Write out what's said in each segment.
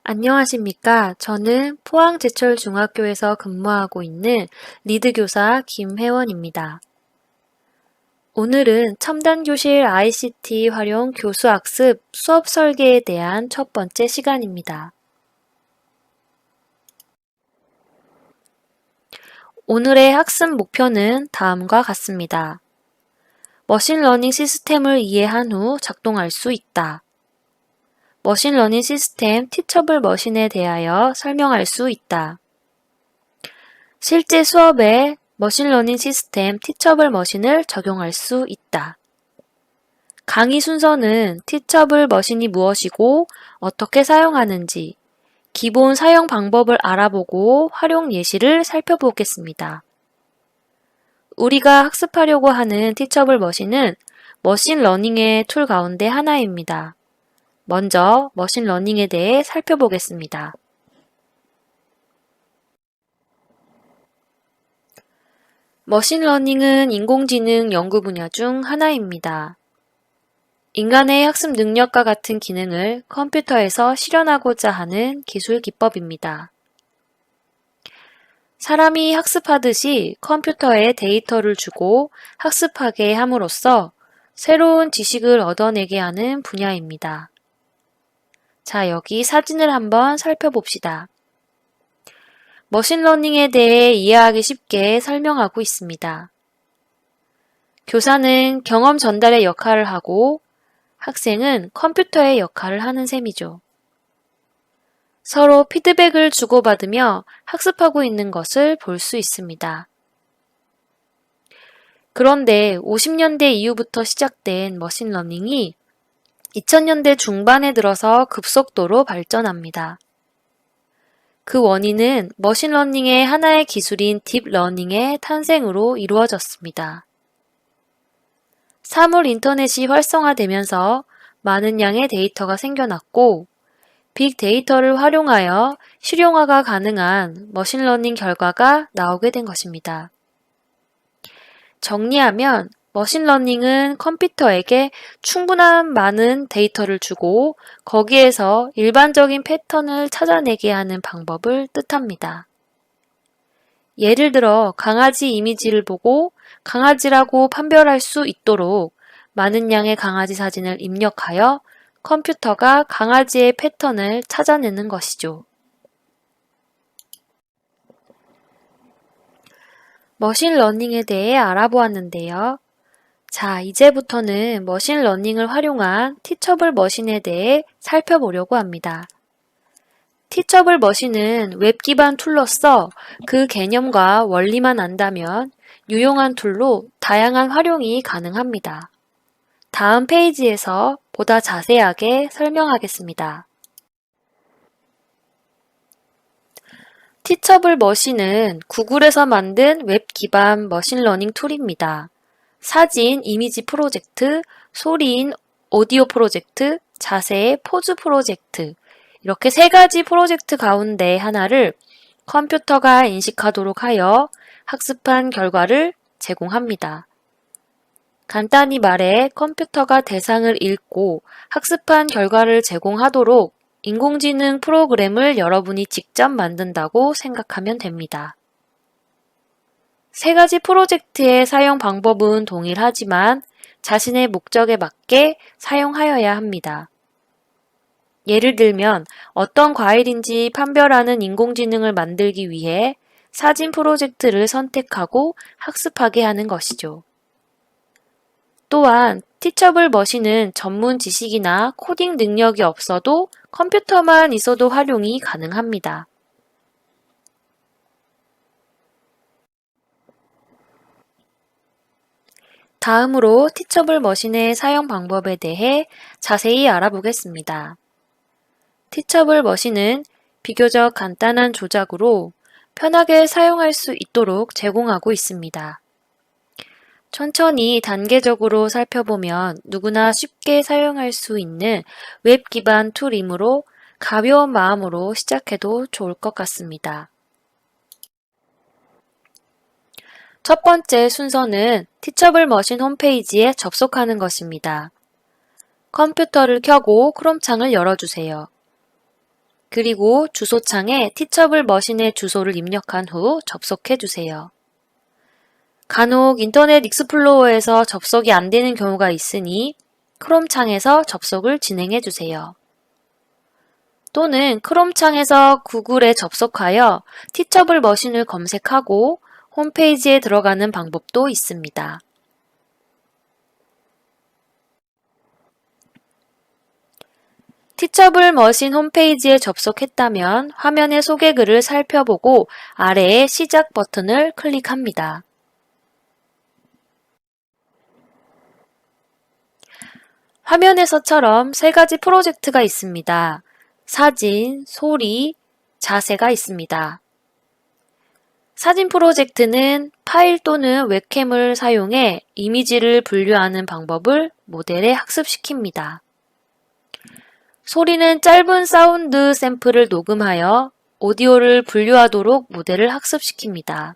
안녕하십니까. 저는 포항제철중학교에서 근무하고 있는 리드교사 김혜원입니다. 오늘은 첨단교실 ICT 활용 교수학습 수업 설계에 대한 첫 번째 시간입니다. 오늘의 학습 목표는 다음과 같습니다. 머신러닝 시스템을 이해한 후 작동할 수 있다. 머신러닝 시스템 티처블 머신에 대하여 설명할 수 있다. 실제 수업에 머신러닝 시스템 티처블 머신을 적용할 수 있다. 강의 순서는 티처블 머신이 무엇이고 어떻게 사용하는지, 기본 사용 방법을 알아보고 활용 예시를 살펴보겠습니다. 우리가 학습하려고 하는 티처블 머신은 머신러닝의 툴 가운데 하나입니다. 먼저 머신러닝에 대해 살펴보겠습니다. 머신러닝은 인공지능 연구 분야 중 하나입니다. 인간의 학습 능력과 같은 기능을 컴퓨터에서 실현하고자 하는 기술 기법입니다. 사람이 학습하듯이 컴퓨터에 데이터를 주고 학습하게 함으로써 새로운 지식을 얻어내게 하는 분야입니다. 자, 여기 사진을 한번 살펴봅시다. 머신러닝에 대해 이해하기 쉽게 설명하고 있습니다. 교사는 경험 전달의 역할을 하고 학생은 컴퓨터의 역할을 하는 셈이죠. 서로 피드백을 주고받으며 학습하고 있는 것을 볼 수 있습니다. 그런데 50년대 이후부터 시작된 머신러닝이 2000년대 중반에 들어서 급속도로 발전합니다. 그 원인은 머신러닝의 하나의 기술인 딥러닝의 탄생으로 이루어졌습니다. 사물 인터넷이 활성화되면서 많은 양의 데이터가 생겨났고 빅데이터를 활용하여 실용화가 가능한 머신러닝 결과가 나오게 된 것입니다. 정리하면 머신러닝은 컴퓨터에게 충분한 많은 데이터를 주고 거기에서 일반적인 패턴을 찾아내게 하는 방법을 뜻합니다. 예를 들어 강아지 이미지를 보고 강아지라고 판별할 수 있도록 많은 양의 강아지 사진을 입력하여 컴퓨터가 강아지의 패턴을 찾아내는 것이죠. 머신러닝에 대해 알아보았는데요. 자, 이제부터는 머신러닝을 활용한 티처블 머신에 대해 살펴보려고 합니다. 티처블 머신은 웹 기반 툴로서 그 개념과 원리만 안다면 유용한 툴로 다양한 활용이 가능합니다. 다음 페이지에서 보다 자세하게 설명하겠습니다. 티처블 머신은 구글에서 만든 웹 기반 머신러닝 툴입니다. 사진, 이미지 프로젝트, 소리인 오디오 프로젝트, 자세, 포즈 프로젝트 이렇게 세 가지 프로젝트 가운데 하나를 컴퓨터가 인식하도록 하여 학습한 결과를 제공합니다. 간단히 말해 컴퓨터가 대상을 읽고 학습한 결과를 제공하도록 인공지능 프로그램을 여러분이 직접 만든다고 생각하면 됩니다. 세 가지 프로젝트의 사용 방법은 동일하지만 자신의 목적에 맞게 사용하여야 합니다. 예를 들면 어떤 과일인지 판별하는 인공지능을 만들기 위해 사진 프로젝트를 선택하고 학습하게 하는 것이죠. 또한 티처블 머신은 전문 지식이나 코딩 능력이 없어도 컴퓨터만 있어도 활용이 가능합니다. 다음으로 티처블 머신의 사용 방법에 대해 자세히 알아보겠습니다. 티처블 머신은 비교적 간단한 조작으로 편하게 사용할 수 있도록 제공하고 있습니다. 천천히 단계적으로 살펴보면 누구나 쉽게 사용할 수 있는 웹 기반 툴이므로 가벼운 마음으로 시작해도 좋을 것 같습니다. 첫 번째 순서는 티처블 머신 홈페이지에 접속하는 것입니다. 컴퓨터를 켜고 크롬 창을 열어주세요. 그리고 주소창에 티처블 머신의 주소를 입력한 후 접속해 주세요. 간혹 인터넷 익스플로어에서 접속이 안 되는 경우가 있으니 크롬 창에서 접속을 진행해 주세요. 또는 크롬 창에서 구글에 접속하여 티처블 머신을 검색하고 홈페이지에 들어가는 방법도 있습니다. 티처블 머신 홈페이지에 접속했다면 화면의 소개글을 살펴보고 아래의 시작 버튼을 클릭합니다. 화면에서처럼 세 가지 프로젝트가 있습니다. 사진, 소리, 자세가 있습니다. 사진 프로젝트는 파일 또는 웹캠을 사용해 이미지를 분류하는 방법을 모델에 학습시킵니다. 소리는 짧은 사운드 샘플을 녹음하여 오디오를 분류하도록 모델을 학습시킵니다.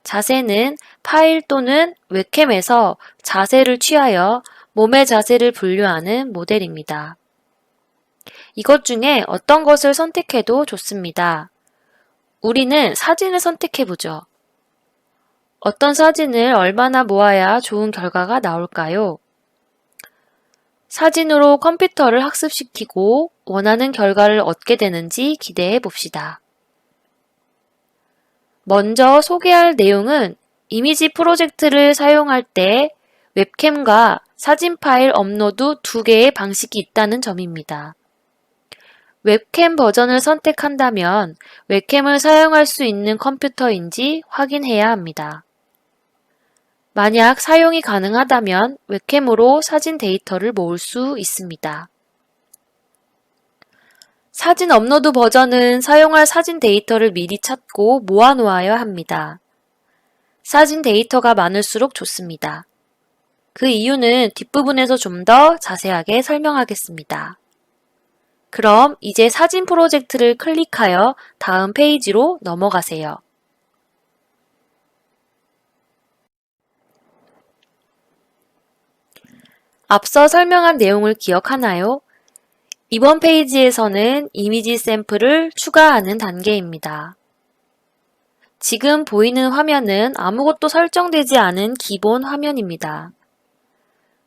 자세는 파일 또는 웹캠에서 자세를 취하여 몸의 자세를 분류하는 모델입니다. 이것 중에 어떤 것을 선택해도 좋습니다. 우리는 사진을 선택해보죠. 어떤 사진을 얼마나 모아야 좋은 결과가 나올까요? 사진으로 컴퓨터를 학습시키고 원하는 결과를 얻게 되는지 기대해 봅시다. 먼저 소개할 내용은 이미지 프로젝트를 사용할 때 웹캠과 사진 파일 업로드 두 개의 방식이 있다는 점입니다. 웹캠 버전을 선택한다면 웹캠을 사용할 수 있는 컴퓨터인지 확인해야 합니다. 만약 사용이 가능하다면 웹캠으로 사진 데이터를 모을 수 있습니다. 사진 업로드 버전은 사용할 사진 데이터를 미리 찾고 모아놓아야 합니다. 사진 데이터가 많을수록 좋습니다. 그 이유는 뒷부분에서 좀 더 자세하게 설명하겠습니다. 그럼 이제 사진 프로젝트를 클릭하여 다음 페이지로 넘어가세요. 앞서 설명한 내용을 기억하나요? 이번 페이지에서는 이미지 샘플을 추가하는 단계입니다. 지금 보이는 화면은 아무것도 설정되지 않은 기본 화면입니다.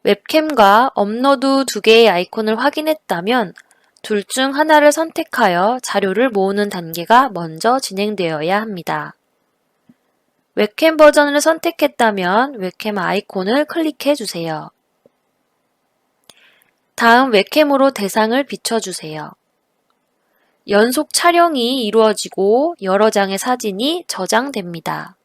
웹캠과 업로드 두 개의 아이콘을 확인했다면 둘 중 하나를 선택하여 자료를 모으는 단계가 먼저 진행되어야 합니다. 웹캠 버전을 선택했다면 웹캠 아이콘을 클릭해 주세요. 다음 웹캠으로 대상을 비춰주세요. 연속 촬영이 이루어지고 여러 장의 사진이 저장됩니다.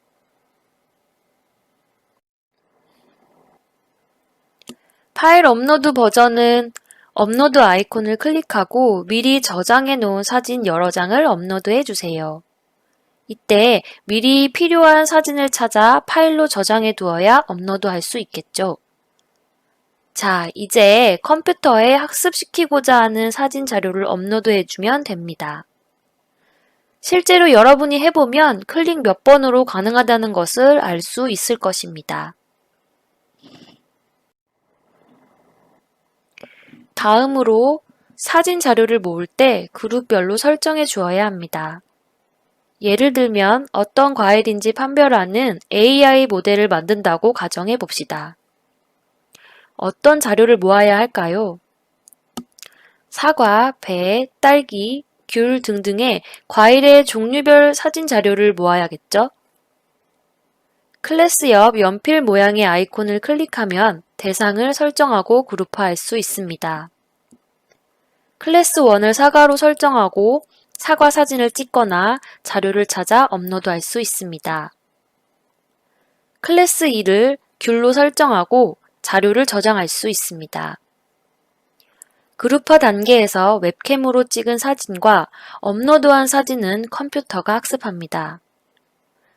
파일 업로드 버전은 업로드 아이콘을 클릭하고 미리 저장해 놓은 사진 여러 장을 업로드해 주세요. 이때 미리 필요한 사진을 찾아 파일로 저장해 두어야 업로드할 수 있겠죠. 자, 이제 컴퓨터에 학습시키고자 하는 사진 자료를 업로드해주면 됩니다. 실제로 여러분이 해보면 클릭 몇 번으로 가능하다는 것을 알 수 있을 것입니다. 다음으로 사진 자료를 모을 때 그룹별로 설정해 주어야 합니다. 예를 들면 어떤 과일인지 판별하는 AI 모델을 만든다고 가정해 봅시다. 어떤 자료를 모아야 할까요? 사과, 배, 딸기, 귤 등등의 과일의 종류별 사진 자료를 모아야겠죠? 클래스 옆 연필 모양의 아이콘을 클릭하면 대상을 설정하고 그룹화할 수 있습니다. 클래스 1을 사과로 설정하고 사과 사진을 찍거나 자료를 찾아 업로드할 수 있습니다. 클래스 2를 귤로 설정하고 자료를 저장할 수 있습니다. 그룹화 단계에서 웹캠으로 찍은 사진과 업로드한 사진은 컴퓨터가 학습합니다.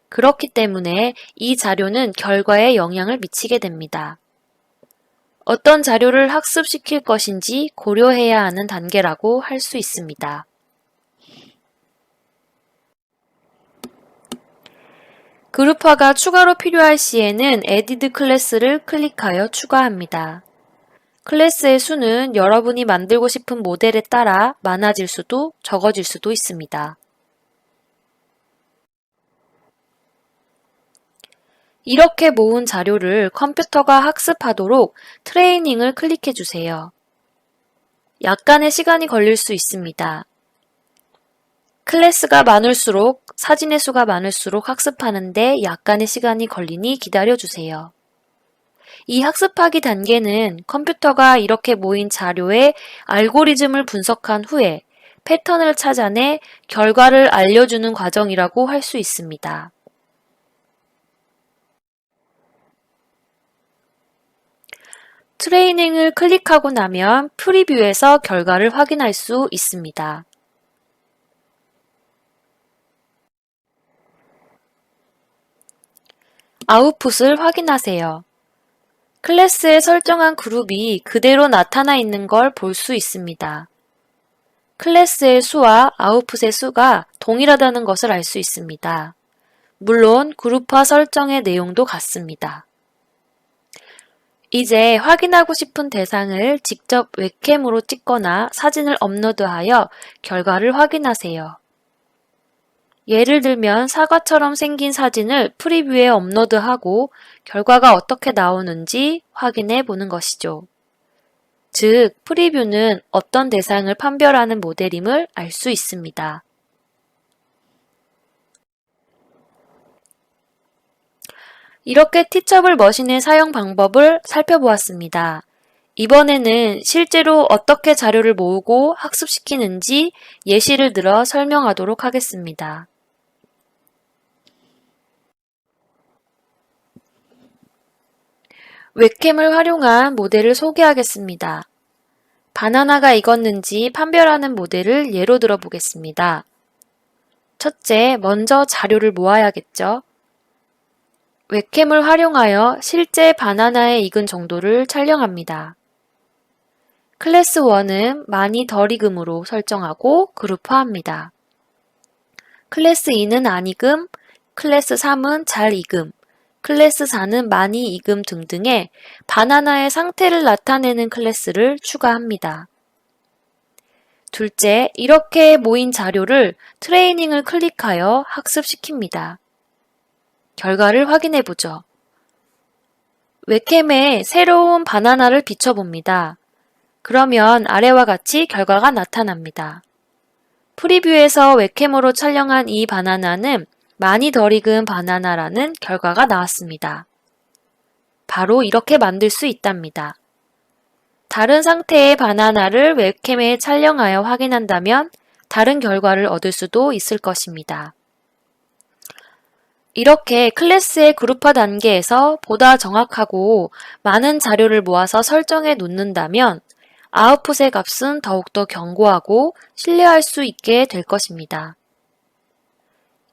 그렇기 때문에 이 자료는 결과에 영향을 미치게 됩니다. 어떤 자료를 학습시킬 것인지 고려해야 하는 단계라고 할 수 있습니다. 그룹화가 추가로 필요할 시에는 Added 클래스를 클릭하여 추가합니다. 클래스의 수는 여러분이 만들고 싶은 모델에 따라 많아질 수도 적어질 수도 있습니다. 이렇게 모은 자료를 컴퓨터가 학습하도록 트레이닝을 클릭해 주세요. 약간의 시간이 걸릴 수 있습니다. 클래스가 많을수록 사진의 수가 많을수록 학습하는데 약간의 시간이 걸리니 기다려주세요. 이 학습하기 단계는 컴퓨터가 이렇게 모인 자료의 알고리즘을 분석한 후에 패턴을 찾아내 결과를 알려주는 과정이라고 할 수 있습니다. 트레이닝을 클릭하고 나면 프리뷰에서 결과를 확인할 수 있습니다. 아웃풋을 확인하세요. 클래스에 설정한 그룹이 그대로 나타나 있는 걸 볼 수 있습니다. 클래스의 수와 아웃풋의 수가 동일하다는 것을 알 수 있습니다. 물론 그룹화 설정의 내용도 같습니다. 이제 확인하고 싶은 대상을 직접 웹캠으로 찍거나 사진을 업로드하여 결과를 확인하세요. 예를 들면 사과처럼 생긴 사진을 프리뷰에 업로드하고 결과가 어떻게 나오는지 확인해 보는 것이죠. 즉, 프리뷰는 어떤 대상을 판별하는 모델임을 알 수 있습니다. 이렇게 티처블 머신의 사용 방법을 살펴보았습니다. 이번에는 실제로 어떻게 자료를 모으고 학습시키는지 예시를 들어 설명하도록 하겠습니다. 웹캠을 활용한 모델을 소개하겠습니다. 바나나가 익었는지 판별하는 모델을 예로 들어 보겠습니다. 첫째, 먼저 자료를 모아야겠죠. 웹캠을 활용하여 실제 바나나의 익은 정도를 촬영합니다. 클래스 1은 많이 덜 익음으로 설정하고 그룹화합니다. 클래스 2는 안 익음, 클래스 3은 잘 익음, 클래스 4는 많이 익음 등등의 바나나의 상태를 나타내는 클래스를 추가합니다. 둘째, 이렇게 모인 자료를 트레이닝을 클릭하여 학습시킵니다. 결과를 확인해 보죠. 웹캠에 새로운 바나나를 비춰봅니다. 그러면 아래와 같이 결과가 나타납니다. 프리뷰에서 웹캠으로 촬영한 이 바나나는 많이 덜 익은 바나나라는 결과가 나왔습니다. 바로 이렇게 만들 수 있답니다. 다른 상태의 바나나를 웹캠에 촬영하여 확인한다면 다른 결과를 얻을 수도 있을 것입니다. 이렇게 클래스의 그룹화 단계에서 보다 정확하고 많은 자료를 모아서 설정해 놓는다면 아웃풋의 값은 더욱더 견고하고 신뢰할 수 있게 될 것입니다.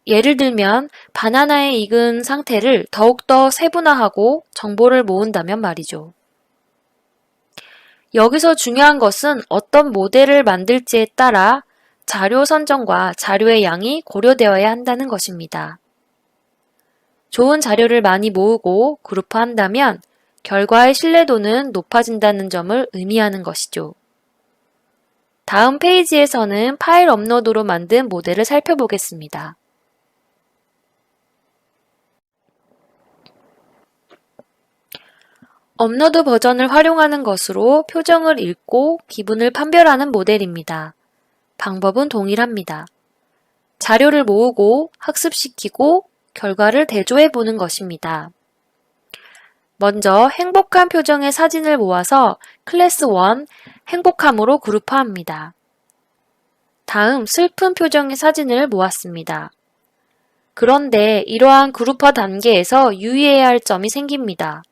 예를 들면 바나나의 익은 상태를 더욱더 세분화하고 정보를 모은다면 말이죠. 여기서 중요한 것은 어떤 모델을 만들지에 따라 자료 선정과 자료의 양이 고려되어야 한다는 것입니다. 좋은 자료를 많이 모으고 그룹화한다면 결과의 신뢰도는 높아진다는 점을 의미하는 것이죠. 다음 페이지에서는 파일 업로드로 만든 모델을 살펴보겠습니다. 업로드 버전을 활용하는 것으로 표정을 읽고 기분을 판별하는 모델입니다. 방법은 동일합니다. 자료를 모으고 학습시키고 결과를 대조해 보는 것입니다. 먼저 행복한 표정의 사진을 모아서 클래스 1 행복함으로 그룹화합니다. 다음 슬픈 표정의 사진을 모았습니다. 그런데 이러한 그룹화 단계에서 유의해야 할 점이 생깁니다.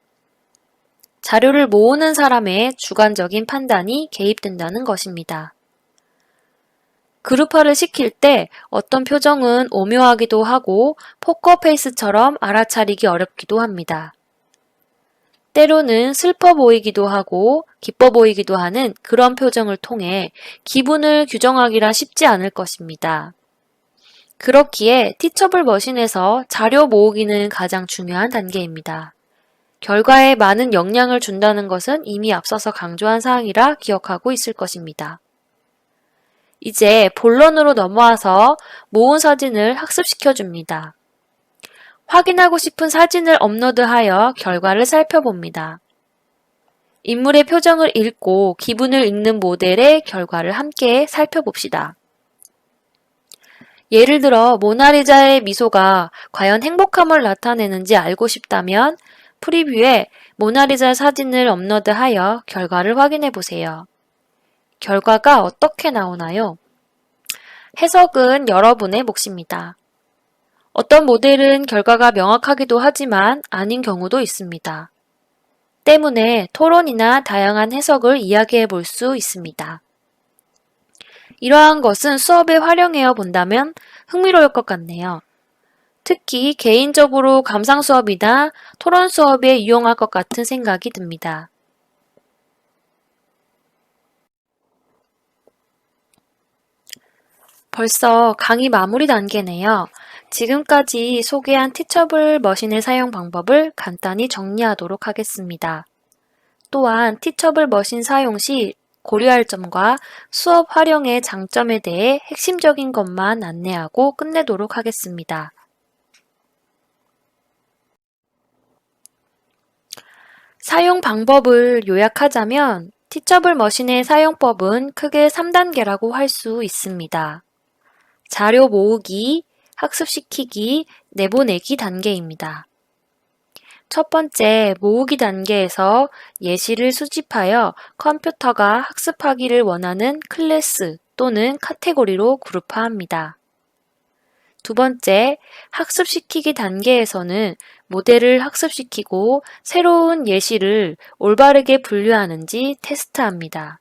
자료를 모으는 사람의 주관적인 판단이 개입된다는 것입니다. 그룹화를 시킬 때 어떤 표정은 오묘하기도 하고 포커페이스처럼 알아차리기 어렵기도 합니다. 때로는 슬퍼 보이기도 하고 기뻐 보이기도 하는 그런 표정을 통해 기분을 규정하기란 쉽지 않을 것입니다. 그렇기에 티처블 머신에서 자료 모으기는 가장 중요한 단계입니다. 결과에 많은 영향을 준다는 것은 이미 앞서서 강조한 사항이라 기억하고 있을 것입니다. 이제 본론으로 넘어와서 모은 사진을 학습시켜 줍니다. 확인하고 싶은 사진을 업로드하여 결과를 살펴봅니다. 인물의 표정을 읽고 기분을 읽는 모델의 결과를 함께 살펴봅시다. 예를 들어 모나리자의 미소가 과연 행복함을 나타내는지 알고 싶다면 프리뷰에 모나리자 사진을 업로드하여 결과를 확인해 보세요. 결과가 어떻게 나오나요? 해석은 여러분의 몫입니다. 어떤 모델은 결과가 명확하기도 하지만 아닌 경우도 있습니다. 때문에 토론이나 다양한 해석을 이야기해 볼 수 있습니다. 이러한 것은 수업에 활용해 본다면 흥미로울 것 같네요. 특히 개인적으로 감상 수업이나 토론 수업에 이용할 것 같은 생각이 듭니다. 벌써 강의 마무리 단계네요. 지금까지 소개한 티처블 머신의 사용 방법을 간단히 정리하도록 하겠습니다. 또한 티처블 머신 사용 시 고려할 점과 수업 활용의 장점에 대해 핵심적인 것만 안내하고 끝내도록 하겠습니다. 사용 방법을 요약하자면 티처블 머신의 사용법은 크게 3단계라고 할 수 있습니다. 자료 모으기, 학습시키기, 내보내기 단계입니다. 첫 번째, 모으기 단계에서 예시를 수집하여 컴퓨터가 학습하기를 원하는 클래스 또는 카테고리로 그룹화합니다. 두 번째, 학습시키기 단계에서는 모델을 학습시키고 새로운 예시를 올바르게 분류하는지 테스트합니다.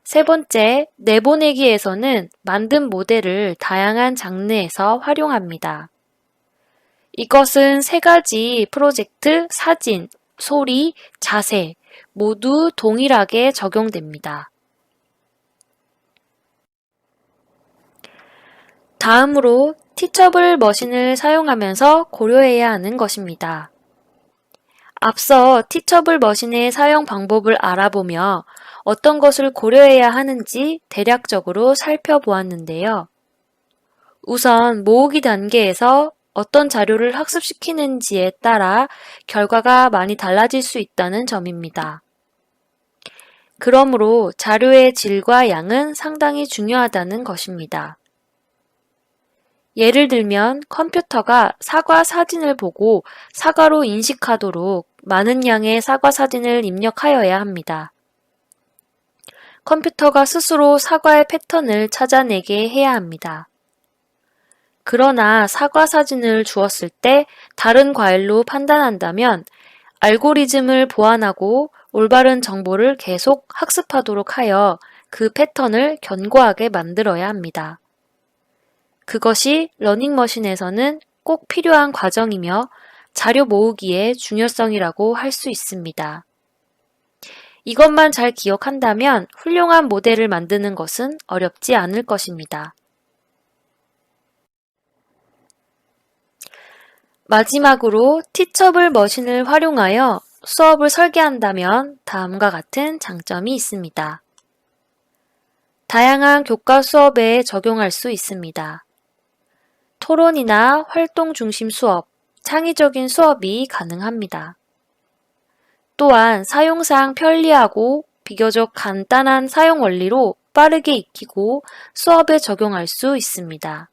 세 번째, 내보내기에서는 만든 모델을 다양한 장르에서 활용합니다. 이것은 세 가지 프로젝트, 사진, 소리, 자세 모두 동일하게 적용됩니다. 다음으로 티처블 머신을 사용하면서 고려해야 하는 것입니다. 앞서 티처블 머신의 사용 방법을 알아보며 어떤 것을 고려해야 하는지 대략적으로 살펴보았는데요. 우선 모으기 단계에서 어떤 자료를 학습시키는지에 따라 결과가 많이 달라질 수 있다는 점입니다. 그러므로 자료의 질과 양은 상당히 중요하다는 것입니다. 예를 들면 컴퓨터가 사과 사진을 보고 사과로 인식하도록 많은 양의 사과 사진을 입력하여야 합니다. 컴퓨터가 스스로 사과의 패턴을 찾아내게 해야 합니다. 그러나 사과 사진을 주었을 때 다른 과일로 판단한다면 알고리즘을 보완하고 올바른 정보를 계속 학습하도록 하여 그 패턴을 견고하게 만들어야 합니다. 그것이 러닝머신에서는 꼭 필요한 과정이며 자료 모으기의 중요성이라고 할 수 있습니다. 이것만 잘 기억한다면 훌륭한 모델을 만드는 것은 어렵지 않을 것입니다. 마지막으로 티처블 머신을 활용하여 수업을 설계한다면 다음과 같은 장점이 있습니다. 다양한 교과 수업에 적용할 수 있습니다. 토론이나 활동 중심 수업, 창의적인 수업이 가능합니다. 또한 사용상 편리하고 비교적 간단한 사용 원리로 빠르게 익히고 수업에 적용할 수 있습니다.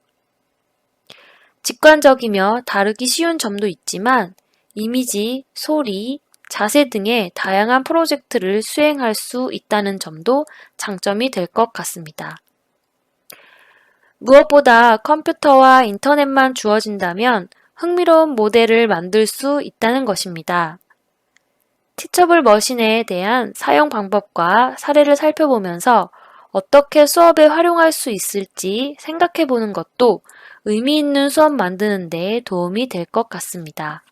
직관적이며 다루기 쉬운 점도 있지만 이미지, 소리, 자세 등의 다양한 프로젝트를 수행할 수 있다는 점도 장점이 될 것 같습니다. 무엇보다 컴퓨터와 인터넷만 주어진다면 흥미로운 모델을 만들 수 있다는 것입니다. 티처블 머신에 대한 사용 방법과 사례를 살펴보면서 어떻게 수업에 활용할 수 있을지 생각해 보는 것도 의미 있는 수업 만드는 데 도움이 될 것 같습니다.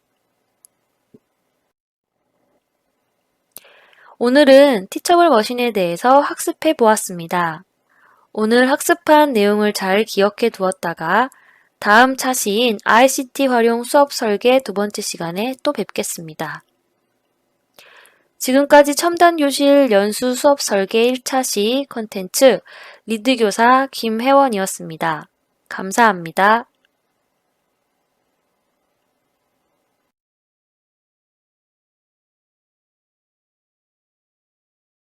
오늘은 티처블 머신에 대해서 학습해 보았습니다. 오늘 학습한 내용을 잘 기억해 두었다가 다음 차시인 ICT 활용 수업 설계 두 번째 시간에 또 뵙겠습니다. 지금까지 첨단교실 연수 수업 설계 1차 시 컨텐츠 리드교사 김혜원이었습니다. 감사합니다.